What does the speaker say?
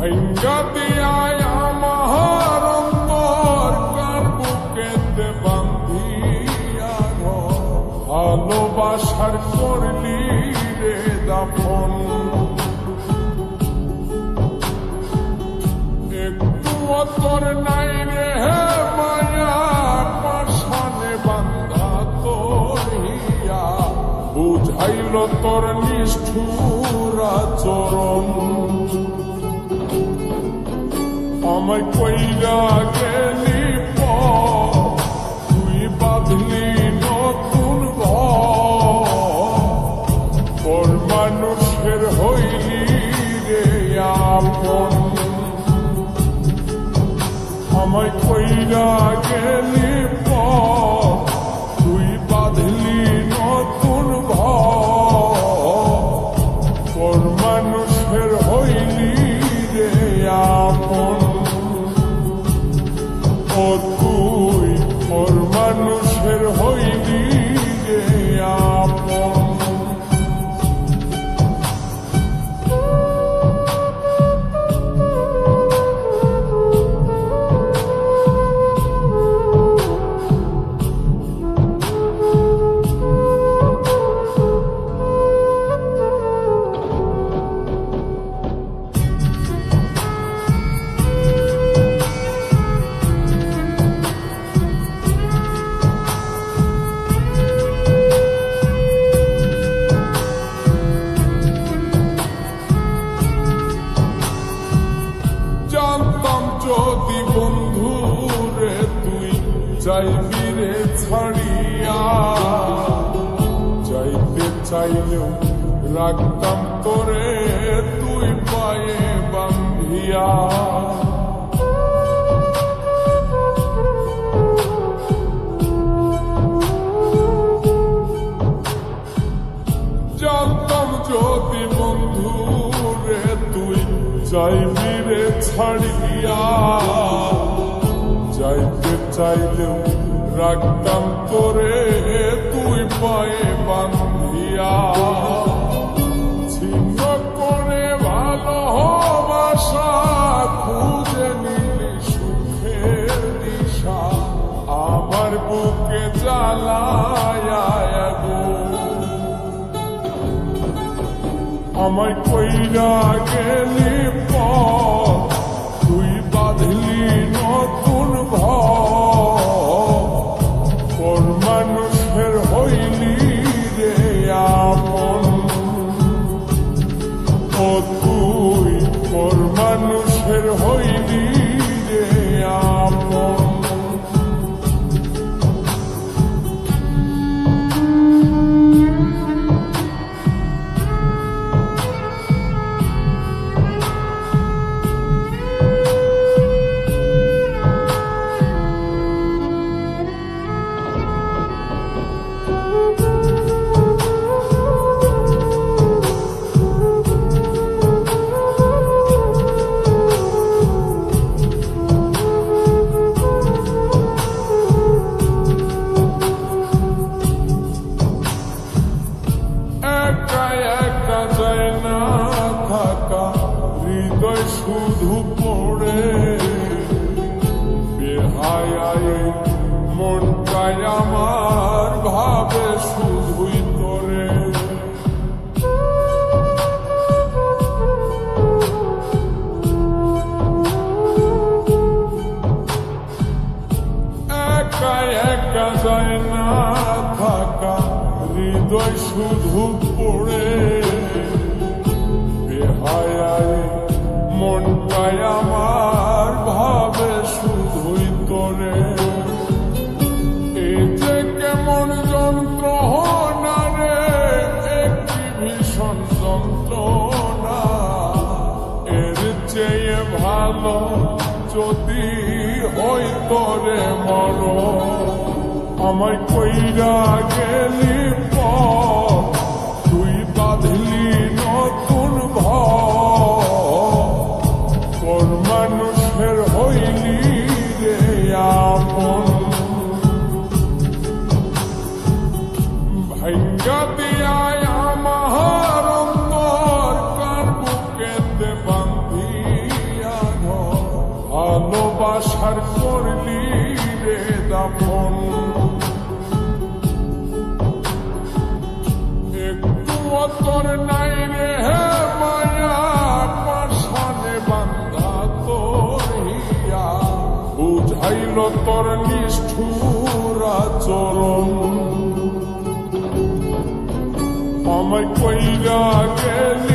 ভাঙ্গা দিয়ায় আমার অন্তর কার বুকেতে বান্ধিয়া ভালোবাসার করলি রে দাফন। একটু তোর নাই রে মায়া পাশানে বান্ধা তোর হিয়া বুঝাইল তোর নিষ্ঠুর আচরণ। আমায় কইরা গেলি তুই বাঁধলি নতুন ঘর মানুষের হইলি রে আপন। আমায় কইরা গেলি তুই বাঁধলি নতুন ঘর মানুষের হইলি রে আপন। ও তুই ওর মানুষের হইলি রে আপন। জানতাম যদি বন্ধু রে তুই যাইবি রে ছাড়িয়া, যাইতে চাইলেও রাখতাম তোরে তুই পায়ে বান্ধিয়া। জানতাম যদি বন্ধু রে তুই যাইবি রে ছাড়িয়া, যাইতে চাইলেও রাখতাম তোরে তুই পায়ে বান্ধিয়া। ছিন্ন করে ভালোবাসা খুঁজে নিলি সুখের দিশা আমার বুকে জ্বালায় আগুন। আমায় কইরা গেলি তুই বাঁধলি নতুন ঘর মানুষের হইলি রে আপন। ও তুই ওর মানুষের হইলি রে আপন। হৃদয় শুধু পড়ে বেহায় মনটাই আমার ভাবে শুধুই তোরে। একা একা যায় না থাকা হৃদয় শুধু পড়ে বেহায় মনটাই আমার ভাবে শুধুই তোরে। এই যে কেমন যন্ত্রণা রে একটি ভীষণ যন্ত্রণা, এর চেয়ে ভালো যদি হই তোরে মর। আমায় কইরা গেলি তুই বাঁধলি নতুন ঘর মানুষের হইলি রে আপন। ভাঙ্গা দিয়ায় আমার অন্তর কার বুকেতে বান্ধিয়া ভালোবাসার করলি রে দাফন একটু তোর নাই রে হে মায়া পাশানে বান্ধা তোর হিয়া বুঝাইল তোর নিষ্ঠুর আচরণ আমায় কইরা গেলি